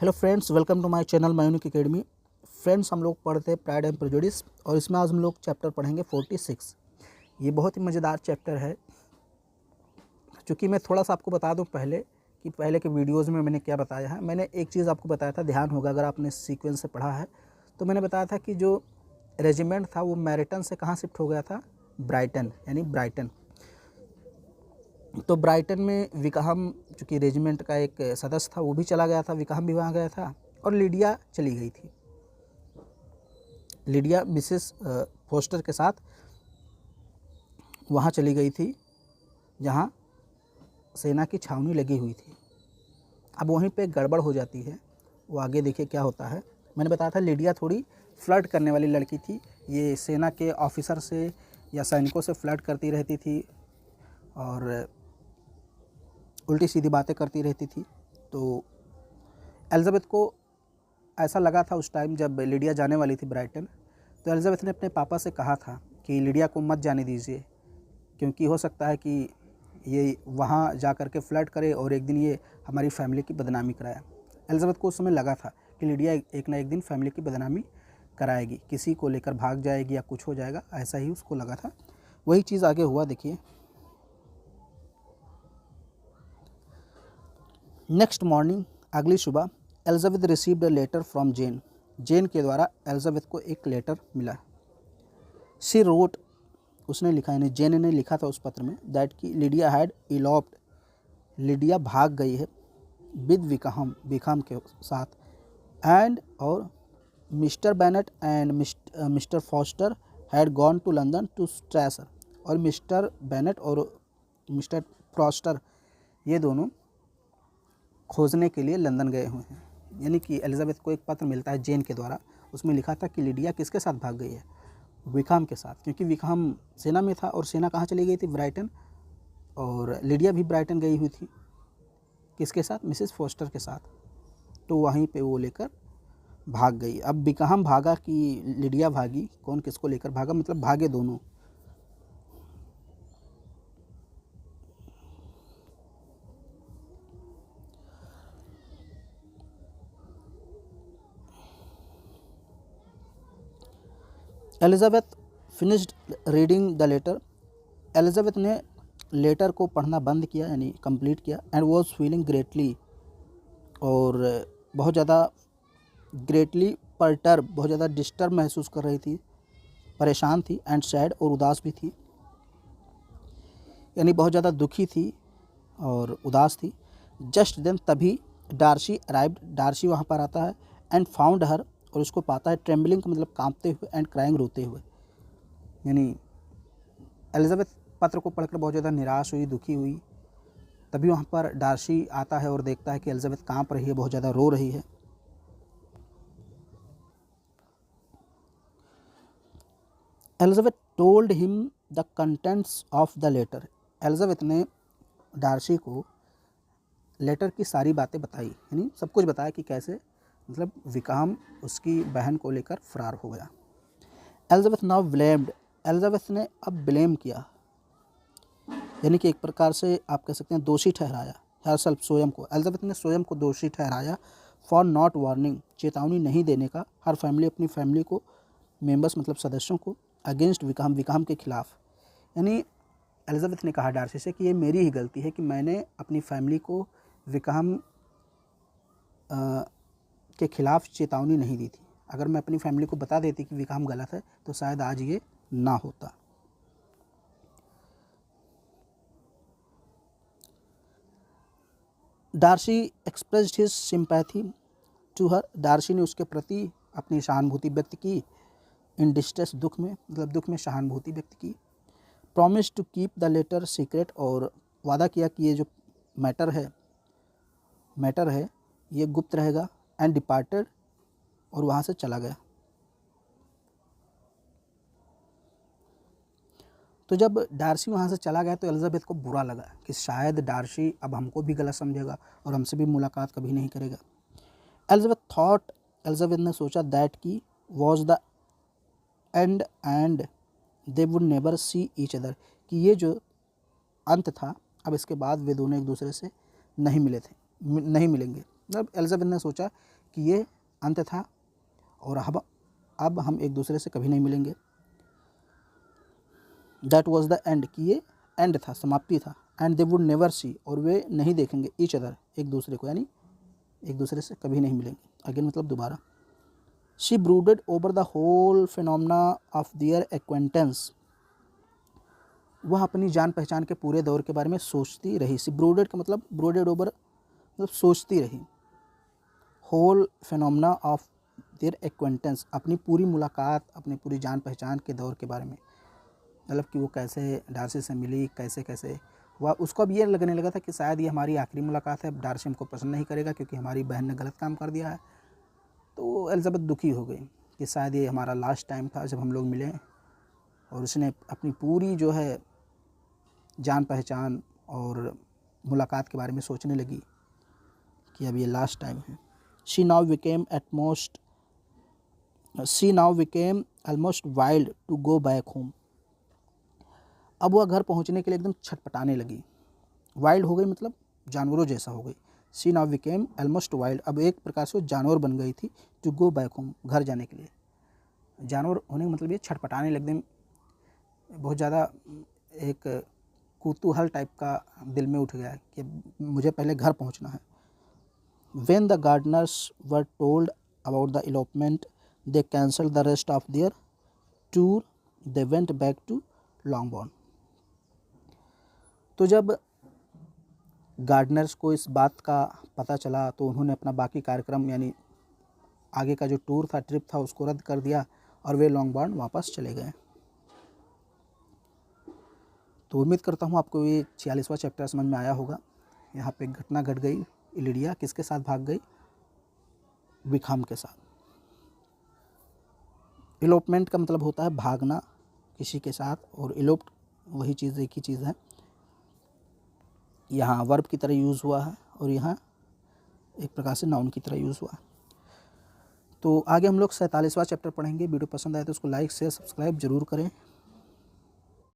Hello friends, welcome to my channel my unique academy. Friends, हम लोग पढ़ते हैं प्राइड एंड प्रेजुडिस और इसमें आज हम लोग चैप्टर पढ़ेंगे 46। ये बहुत ही मज़ेदार चैप्टर है। चूँकि मैं थोड़ा सा आपको बता दूं पहले कि पहले के वीडियोज़ में मैंने क्या बताया है। मैंने एक चीज़ आपको बताया था, ध्यान होगा अगर आपने सीक्वेंस से पढ़ा है तो मैंने बताया था कि जो रेजिमेंट था वो मैरिटन से कहाँ शिफ्ट हो गया था, ब्राइटन, यानी ब्राइटन। तो ब्राइटन में विकाहम, चूँकि रेजिमेंट का एक सदस्य था, वो भी चला गया था, विकाहम भी वहाँ गया था और लिडिया चली गई थी। लिडिया मिसेस फोस्टर के साथ वहाँ चली गई थी जहाँ सेना की छावनी लगी हुई थी। अब वहीं पे गड़बड़ हो जाती है, वो आगे देखिए क्या होता है। मैंने बताया था लिडिया थोड़ी फ्लर्ट करने वाली लड़की थी। ये सेना के ऑफिसर से या सैनिकों से फ्लर्ट करती रहती थी और उल्टी सीधी बातें करती रहती थी। तो एलिज़ाबेथ को ऐसा लगा था उस टाइम जब लिडिया जाने वाली थी ब्राइटन, तो एलिज़ाबेथ ने अपने पापा से कहा था कि लिडिया को मत जाने दीजिए, क्योंकि हो सकता है कि ये वहाँ जा कर के फ्लर्ट करे और एक दिन ये हमारी फैमिली की बदनामी कराए। एलिज़ाबेथ को उस समय लगा था कि लिडिया एक ना एक दिन फैमिली की बदनामी कराएगी, किसी को लेकर भाग जाएगी या कुछ हो जाएगा, ऐसा ही उसको लगा था। वही चीज़ आगे हुआ। देखिए, नेक्स्ट मॉर्निंग, अगली सुबह, Elizabeth received a letter from Jane. Jane के द्वारा एलिज़ाबेथ को एक लेटर मिला। शी रोट, उसने लिखा, यानी जेन ने लिखा था उस पत्र में, दैट कि लिडिया हैड इलॉप्ड, लिडिया भाग गई है विद विकाहम, विकाहम के साथ, एंड और mister Bennet and mister Foster had gone to London to stressor, और मिस्टर बेनेट और मिस्टर फॉस्टर ये दोनों खोजने के लिए लंदन गए हुए हैं। यानी कि एलिज़ाबेथ को एक पत्र मिलता है जेन के द्वारा, उसमें लिखा था कि लिडिया किसके साथ भाग गई है, विकाहम के साथ, क्योंकि विकाहम सेना में था और सेना कहाँ चली गई थी, ब्राइटन, और लिडिया भी ब्राइटन गई हुई थी, किसके साथ, मिसेस फोस्टर के साथ। तो वहीं पे वो लेकर भाग गई। अब विकाहम भागा कि लिडिया भागी, कौन किसको लेकर भागा, मतलब भागे दोनों। Elizabeth finished reading the letter, Elizabeth ने लेटर को पढ़ना बंद किया, यानी कंप्लीट किया, एंड वॉज फीलिंग ग्रेटली, और बहुत ज़्यादा ग्रेटली परटर्ब, बहुत ज़्यादा डिस्टर्ब महसूस कर रही थी, परेशान थी, एंड सैड, और उदास भी थी, यानी बहुत ज़्यादा दुखी थी और उदास थी। जस्ट देन, तभी डार्सी अराइव्ड, डार्सी वहाँ पर आता है, एंड फाउंड हर, और उसको पाता है, ट्रेम्बलिंग का मतलब कांपते हुए, एंड क्राइंग, रोते हुए। यानी एलिज़ाबेथ पत्र को पढ़कर बहुत ज़्यादा निराश हुई, दुखी हुई। तभी वहाँ पर डार्सी आता है और देखता है कि एलिज़ाबेथ कांप रही है, बहुत ज़्यादा रो रही है। Elizabeth told him the contents of the letter, Elizabeth ने डार्सी को लेटर की सारी बातें बताई, यानी सब कुछ बताया कि कैसे, मतलब विकाहम उसकी बहन को लेकर फरार हो गया। एलिज़ाबेथ नाउ ब्लेम्ड, एलिज़ाबेथ ने अब ब्लेम किया, यानी कि एक प्रकार से आप कह सकते हैं दोषी ठहराया, हरसेल्फ, स्वयं को। एलिज़ाबेथ ने स्वयं को दोषी ठहराया फॉर नॉट वार्निंग, चेतावनी नहीं देने का, हर फैमिली, अपनी फैमिली को, मेंबर्स मतलब सदस्यों को, अगेंस्ट विकाहम, विकाहम के खिलाफ। यानी एलिज़ाबेथ ने कहा डार्सी से कि ये मेरी ही गलती है कि मैंने अपनी फैमिली को विकाहम के खिलाफ चेतावनी नहीं दी थी। अगर मैं अपनी फैमिली को बता देती कि विकाहम गलत है तो शायद आज ये ना होता। Darcy expressed his sympathy to her, Darcy ने उसके प्रति अपनी सहानुभूति व्यक्त की, इन डिस्ट्रेस, दुख में, मतलब दुख में सहानुभूति व्यक्त की। Promise to keep the letter secret, और वादा किया कि ये जो मैटर है ये गुप्त रहेगा, एंड डिपार्टेड, और वहाँ से चला गया। तो जब डार्सी वहाँ से चला गया तो एलिज़ाबेथ को बुरा लगा कि शायद डार्सी अब हमको भी गलत समझेगा और हमसे भी मुलाकात कभी नहीं करेगा। एलिज़ाबेथ ने सोचा दैट की was the end and they would never see each other, कि ये जो अंत था, अब इसके बाद वे दोनों एक दूसरे से नहीं मिलेंगे। मतलब एलिजाबेथ ने सोचा कि ये अंत था और अब हम एक दूसरे से कभी नहीं मिलेंगे। दैट वॉज द एंड, कि ये एंड था, समाप्ति था। And they would never see, और वे नहीं देखेंगे ईच अदर, एक दूसरे को, यानी एक दूसरे से कभी नहीं मिलेंगे। अगेन मतलब दोबारा। She brooded over the whole phenomena of their acquaintance, वह अपनी जान पहचान के पूरे दौर के बारे में सोचती रही। सी ब्रूडेड का मतलब ब्रूडेड ओवर मतलब सोचती रही। Whole phenomena of their acquaintance, अपनी पूरी मुलाकात, अपनी पूरी जान पहचान के दौर के बारे में, मतलब कि वो कैसे डार्सी से मिली, कैसे कैसे वह, उसको अब ये लगने लगा था कि शायद ये हमारी आखिरी मुलाकात है, डार्सी हमको पसंद नहीं करेगा क्योंकि हमारी बहन ने गलत काम कर दिया है। तो एलिजाबेथ दुखी हो गई कि शायद ये हमारा लास्ट टाइम था जब हम लोग मिले, और उसने अपनी पूरी जो है जान पहचान और मुलाकात के बारे में सोचने लगी कि अब ये लास्ट टाइम है। She now became almost wild to go back home, अब वह घर पहुंचने के लिए एकदम छटपटाने लगी। वाइल्ड हो गई मतलब जानवरों जैसा हो गई। She now became almost wild, अब एक प्रकार से वो जानवर बन गई थी। टू गो बैक होम, घर जाने के लिए। जानवर होने का मतलब ये छटपटाने लग एकदम बहुत ज़्यादा एक कौतूहल टाइप का दिल में उठ गया कि मुझे पहले घर पहुंचना है। When the gardeners were told about the elopement, they cancelled the rest of their tour. They went back to Longbourn. तो जब गार्डनर्स को इस बात का पता चला तो उन्होंने अपना बाकी कार्यक्रम यानी आगे का जो टूर था, ट्रिप था, उसको रद्द कर दिया और वे लॉन्गबॉर्न वापस चले गए। तो उम्मीद करता हूँ आपको ये 46वां चैप्टर समझ में आया होगा। यहाँ पे एक घटना घट गई। इलिडिया किसके साथ भाग गई? विखाम के साथ। इलोपमेंट का मतलब होता है भागना किसी के साथ, और इलोप्ट वही चीज़, एक ही चीज़ है। यहाँ वर्ब की तरह यूज़ हुआ है और यहाँ एक प्रकार से नाउन की तरह यूज़ हुआ है। तो आगे हम लोग 47वां चैप्टर पढ़ेंगे। वीडियो पसंद आए तो उसको लाइक शेयर सब्सक्राइब जरूर करें।